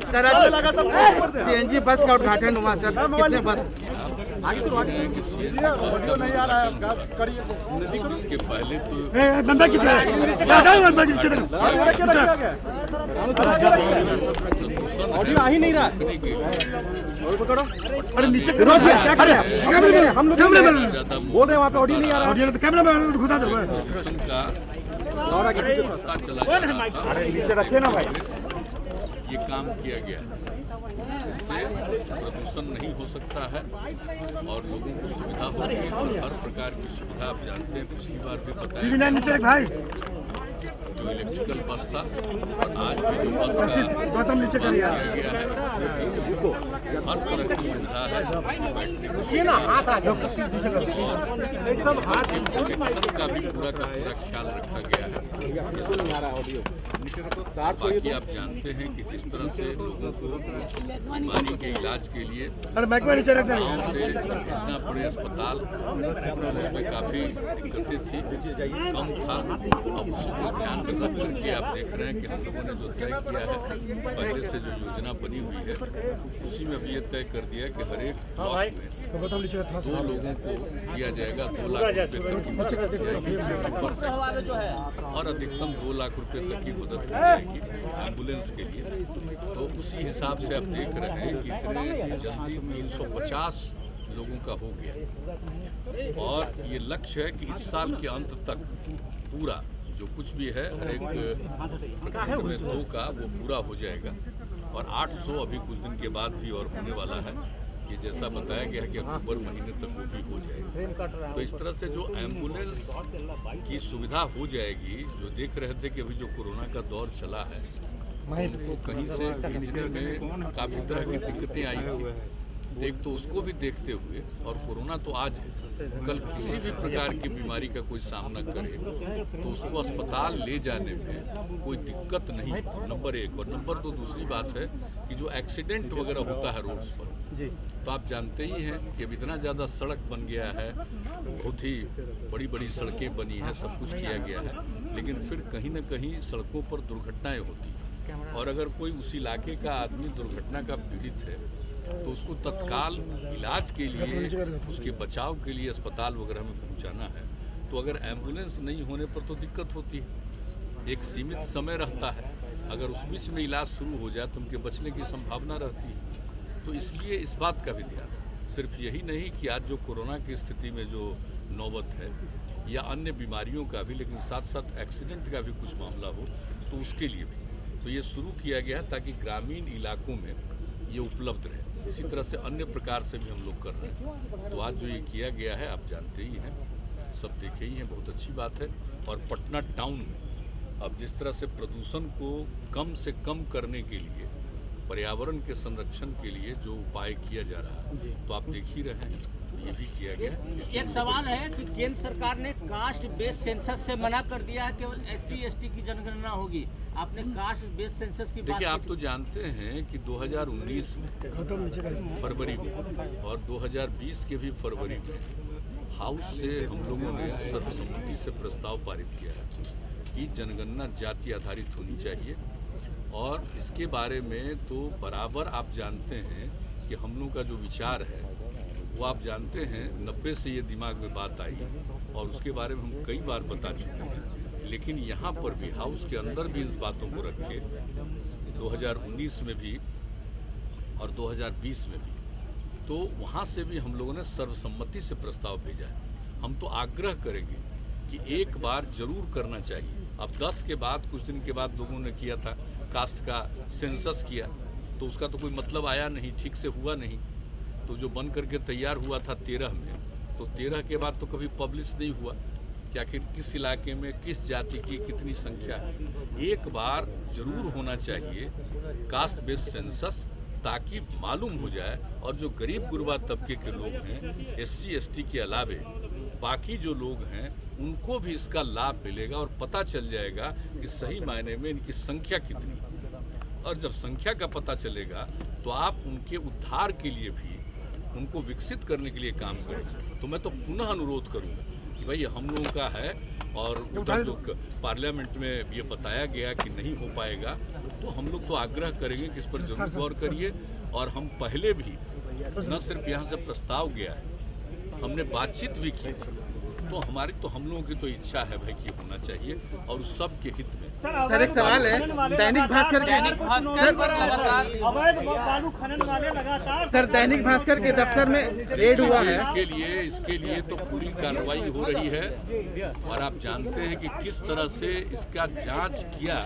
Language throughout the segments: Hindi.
सर आज सीएनजी बस का उद्घाटन हुआ सर, कितने बस इसके पहले तो ही नहीं रहा। अरे नीचे हम लोग बोल रहे वहाँ पे ऑडियो नहीं आ रहा। कैमरा में घुसा दो प्रदूषण का पता चला जा रहा था। अरे नीचे रखिए ना भाई। ये काम किया गया है, इससे प्रदूषण नहीं हो सकता है और लोगों को सुविधा होगी और हर प्रकार की सुविधा आप जानते हैं, पिछली बार भी बताया नीचे भाई जो इलेक्ट्रिकल बस था और आज भी जो बस का गौतम नीचे कर किया गया है उसमें भी हर तरह की सुविधा है, बैठने की प्रोटेक्शन का भी पूरा का पूरा ख्याल रखा गया है। बाकी आप जानते हैं कि जिस तरह से लोगों को बीमारी के इलाज के लिए गाँव से भेजना पड़े अस्पताल, उसमें काफ़ी दिक्कतें थी, कम था। अब उसी को ध्यान में रख करके आप देख रहे हैं कि हम लोगों ने जो तय किया है, पहले से जो योजना बनी हुई है उसी में भी ये तय कर दिया कि हर एक ब्लॉक में 2 लोगों को दिया जाएगा 2 लाख रुपये तक की मदद और अधिकतम 2 लाख रुपये तक की मदद की जाएगी एम्बुलेंस के लिए। तो उसी हिसाब से आप देख रहे हैं कि इतने जल्दी 350 लोगों का हो गया और ये लक्ष्य है कि इस साल के अंत तक पूरा जो कुछ भी है हर एक प्रखंड में 2 का वो पूरा हो जाएगा और 800 अभी कुछ दिन के बाद भी और होने वाला है। ये जैसा बताया गया है कि अक्टूबर महीने तक वो भी हो जाएगा। तो इस तरह से जो एम्बुलेंस की सुविधा हो जाएगी, जो देख रहे थे कि अभी जो कोरोना का दौर चला है उनको कहीं से भेजने में काफ़ी तरह की दिक्कतें आई थी। एक तो उसको भी देखते हुए और कोरोना तो आज है, कल किसी भी प्रकार की बीमारी का कोई सामना करे तो उसको अस्पताल ले जाने में कोई दिक्कत नहीं, नंबर 1। और नंबर 2 दूसरी बात है कि जो एक्सीडेंट वगैरह होता है रोड्स पर, तो आप जानते ही हैं कि अब इतना ज़्यादा सड़क बन गया है, बहुत ही बड़ी बड़ी सड़कें बनी हैं, सब कुछ किया गया है, लेकिन फिर कहीं ना कहीं सड़कों पर दुर्घटनाएं होती हैं और अगर कोई उस इलाके का आदमी दुर्घटना का पीड़ित है तो उसको तत्काल इलाज के लिए, उसके बचाव के लिए अस्पताल वगैरह में पहुंचाना है, तो अगर एम्बुलेंस नहीं होने पर तो दिक्कत होती है। एक सीमित समय रहता है, अगर उस बीच में इलाज शुरू हो जाए तो उनके बचने की संभावना रहती है। तो इसलिए इस बात का भी ध्यान, सिर्फ यही नहीं कि आज जो कोरोना की स्थिति में जो नौबत है या अन्य बीमारियों का भी, लेकिन साथ साथ एक्सीडेंट का भी कुछ मामला हो तो उसके लिए भी तो ये शुरू किया गया है ताकि ग्रामीण इलाकों में ये उपलब्ध रहे। इसी तरह से अन्य प्रकार से भी हम लोग कर रहे हैं। तो आज जो ये किया गया है आप जानते ही हैं, सब देखे ही हैं, बहुत अच्छी बात है। और पटना टाउन में अब जिस तरह से प्रदूषण को कम से कम करने के लिए, पर्यावरण के संरक्षण के लिए जो उपाय किया जा रहा है, तो आप देख ही रहे हैं, ये भी किया गया। एक सवाल है कि केंद्र सरकार ने कास्ट बेस्ड सेंसस से मना कर दिया है, केवल SC/ST की जनगणना होगी। आपने कास्ट बेस्ड सेंसस की बात देखिए, आप तो जानते हैं कि 2019 में फरवरी में और 2020 के भी फरवरी में हाउस से हम लोगों ने सर्वसम्मति से प्रस्ताव पारित किया है कि जनगणना जाति आधारित होनी चाहिए। और इसके बारे में तो बराबर आप जानते हैं कि हम लोग का जो विचार है वो आप जानते हैं 90 से ये दिमाग में बात आई और उसके बारे में हम कई बार बता चुके हैं, लेकिन यहाँ पर भी हाउस के अंदर भी इन बातों को रखे 2019 में भी और 2020 में भी, तो वहाँ से भी हम लोगों ने सर्वसम्मति से प्रस्ताव भेजा है। हम तो आग्रह करेंगे कि एक बार जरूर करना चाहिए। अब 10 के बाद कुछ दिन के बाद लोगों ने किया था कास्ट का सेंसस किया, तो उसका तो कोई मतलब आया नहीं, ठीक से हुआ नहीं। तो जो बन करके तैयार हुआ था 13 में, तो 13 के बाद तो कभी पब्लिश नहीं हुआ कि आखिर किस इलाके में किस जाति की कितनी संख्या है। एक बार जरूर होना चाहिए कास्ट बेस्ड सेंसस, ताकि मालूम हो जाए और जो गरीब गुरबा तबके के लोग हैं, SC/ST के अलावे बाकी जो लोग हैं, उनको भी इसका लाभ मिलेगा और पता चल जाएगा कि सही मायने में इनकी संख्या कितनी है। और जब संख्या का पता चलेगा तो आप उनके उद्धार के लिए भी, उनको विकसित करने के लिए काम करें। तो मैं तो पुनः अनुरोध करूंगा कि भाई हम लोगों का है और उधर जो पार्लियामेंट में ये बताया गया कि नहीं हो पाएगा, तो हम लोग तो आग्रह करेंगे कि इस पर जरूर गौर करिए। और हम पहले भी न सिर्फ यहाँ से प्रस्ताव गया है, हमने बातचीत भी की थी, तो हम लोगों की तो इच्छा है भाई कि होना चाहिए और उस सब के हित में। सर एक सवाल है, दैनिक भास्कर के दफ्तर में रेड हुआ है, इसके लिए तो पूरी कार्रवाई हो रही है और आप जानते हैं कि किस तरह से इसका जांच किया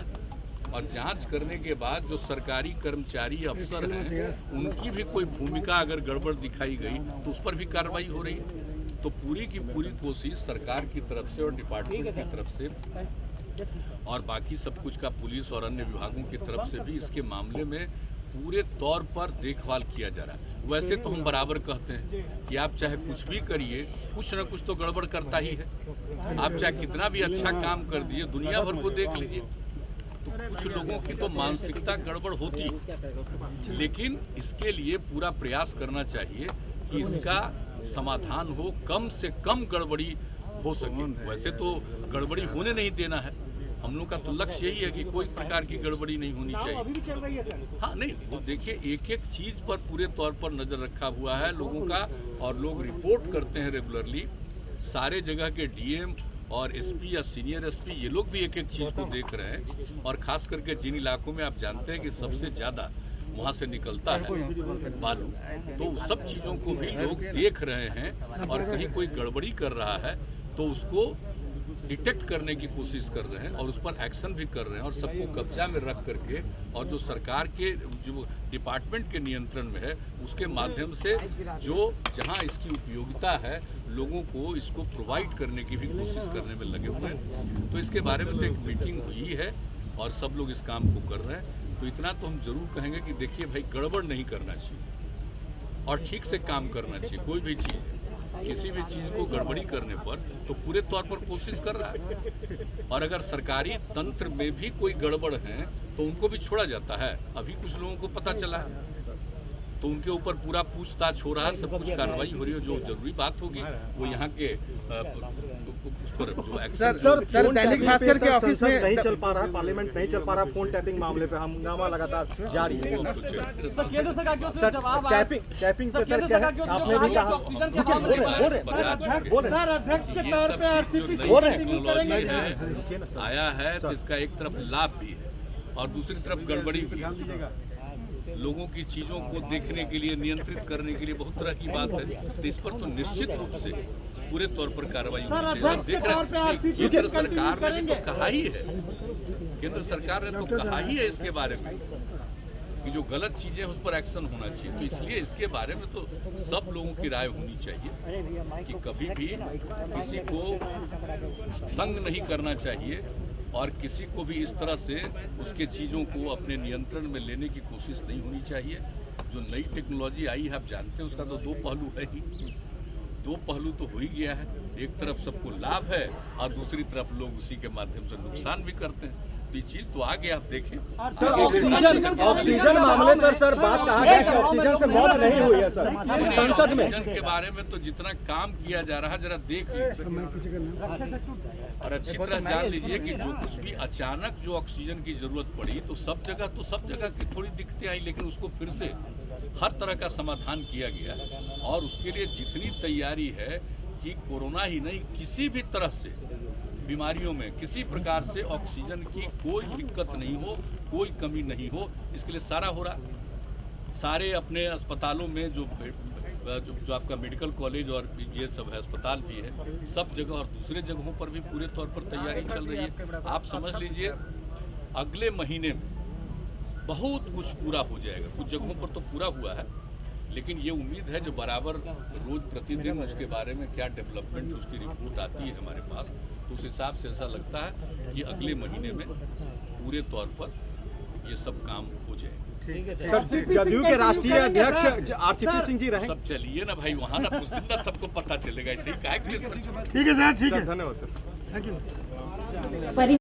और जांच करने के बाद जो सरकारी कर्मचारी अफसर हैं उनकी भी कोई भूमिका अगर गड़बड़ दिखाई गई तो उस पर भी कार्रवाई हो रही है। तो पूरी की पूरी कोशिश सरकार की तरफ से और डिपार्टमेंट की तरफ से और बाकी सब कुछ का पुलिस और अन्य विभागों की तरफ से भी इसके मामले में पूरे तौर पर देखभाल किया जा रहा है। वैसे तो हम बराबर कहते हैं कि आप चाहे कुछ भी करिए, कुछ न कुछ तो गड़बड़ करता ही है। आप चाहे कितना भी अच्छा काम कर दिए, दुनिया भर को देख लीजिए, तो कुछ लोगों की तो मानसिकता गड़बड़ होती है। लेकिन इसके लिए पूरा प्रयास करना चाहिए कि इसका समाधान हो, कम से कम गड़बड़ी हो सके। वैसे तो गड़बड़ी होने नहीं देना है, हम लोग का तो लक्ष्य यही है कि कोई प्रकार की गड़बड़ी नहीं होनी चाहिए। हाँ नहीं, वो देखिए एक एक चीज पर पूरे तौर पर नजर रखा हुआ है लोगों का, और लोग रिपोर्ट करते हैं रेगुलरली। सारे जगह के डीएम और एसपी या सीनियर एसपी ये लोग भी एक एक चीज को देख रहे हैं, और खास करके जिन इलाकों में आप जानते हैं कि सबसे ज्यादा वहाँ से निकलता है बालू, तो उस सब चीज़ों को भी लोग देख रहे हैं और कहीं कोई गड़बड़ी कर रहा है तो उसको डिटेक्ट करने की कोशिश कर रहे हैं और उस पर एक्शन भी कर रहे हैं और सबको कब्जा में रख करके, और जो सरकार के जो डिपार्टमेंट के नियंत्रण में है उसके माध्यम से जो जहाँ इसकी उपयोगिता है लोगों को इसको प्रोवाइड करने की भी कोशिश करने में लगे हुए हैं। तो इसके बारे में तो एक मीटिंग हुई है और सब लोग इस काम को कर रहे हैं। तो इतना तो हम जरूर कहेंगे कि देखिए भाई, गड़बड़ नहीं करना चाहिए और ठीक से काम करना चाहिए। कोई भी चीज़, किसी भी चीज़ को गड़बड़ी करने पर तो पूरे तौर पर कोशिश कर रहा है, और अगर सरकारी तंत्र में भी कोई गड़बड़ है तो उनको भी छोड़ा जाता है। अभी कुछ लोगों को पता चला है तो उनके ऊपर पूरा पूछताछ हो रहा है, सब कुछ कार्रवाई हो रही है। जो जरूरी बात होगी वो यहाँ के उस पर जो एक्शन। सर दैनिक भास्कर के ऑफिस में नहीं चल पा रहा है, पार्लियामेंट नहीं चल पा रहा, फोन टैपिंग मामले पे हंगामा लगातार जारी है। टैपिंग पे सर क्या है, आपने भी कहा टेक्नोलॉजी है आया है तो इसका एक तरफ लाभ भी है और दूसरी तरफ गड़बड़ी भी है। लोगों की चीज़ों को देखने के लिए, नियंत्रित करने के लिए बहुत तरह की बात है, तो इस पर तो निश्चित रूप से पूरे तौर पर कार्रवाई होनी चाहिए। देख रहे हैं केंद्र सरकार ने तो कहा ही है, केंद्र सरकार ने तो कहा ही है इसके बारे में कि जो गलत चीज़ें उस पर एक्शन होना चाहिए। तो इसलिए इसके बारे में तो सब लोगों की राय होनी चाहिए कि कभी भी किसी को तंग नहीं करना चाहिए और किसी को भी इस तरह से उसके चीज़ों को अपने नियंत्रण में लेने की कोशिश नहीं होनी चाहिए। जो नई टेक्नोलॉजी आई है आप जानते हैं उसका तो दो पहलू है ही, दो पहलू तो हो ही गया है। एक तरफ सबको लाभ है और दूसरी तरफ लोग उसी के माध्यम से नुकसान भी करते हैं। तो ये चीज तो आगे आप देखें। सर ऑक्सीजन मामले पर सर बात कहा गया कि ऑक्सीजन से मौत नहीं हुई है सर संसद में। ऑक्सीजन के बारे में तो जितना काम किया जा रहा है जरा देख लीजिए और अच्छी तरह जान लीजिए कि जो कुछ भी अचानक जो ऑक्सीजन की जरूरत पड़ी तो सब जगह की थोड़ी दिक्कतें आई, लेकिन उसको फिर से हर तरह का समाधान किया गया और उसके लिए जितनी तैयारी है कि कोरोना ही नहीं किसी भी तरह से बीमारियों में किसी प्रकार से ऑक्सीजन की कोई दिक्कत नहीं हो, कोई कमी नहीं हो, इसके लिए सारा हो रहा। सारे अपने अस्पतालों में जो आपका मेडिकल कॉलेज और ये सब है, अस्पताल भी है, सब जगह और दूसरे जगहों पर भी पूरे तौर पर तैयारी चल रही है। आप समझ लीजिए अगले महीने में बहुत कुछ पूरा हो जाएगा। कुछ जगहों पर तो पूरा हुआ है, लेकिन ये उम्मीद है जो बराबर रोज प्रतिदिन उसके बारे में क्या डेवलपमेंट उसकी रिपोर्ट आती है हमारे पास, तो उस हिसाब से ऐसा लगता है कि अगले महीने में पूरे तौर पर ये सब काम हो जाएगा। सर जदयू के राष्ट्रीय अध्यक्ष आरसीपी सिंह जी रहे। सब चलिए ना भाई, वहाँ ना कुछ दिन ना सबको पता चलेगा। ऐसे ही काहे के लिए? ठीक है सर, ठीक है, धन्यवाद सर, थैंक यू।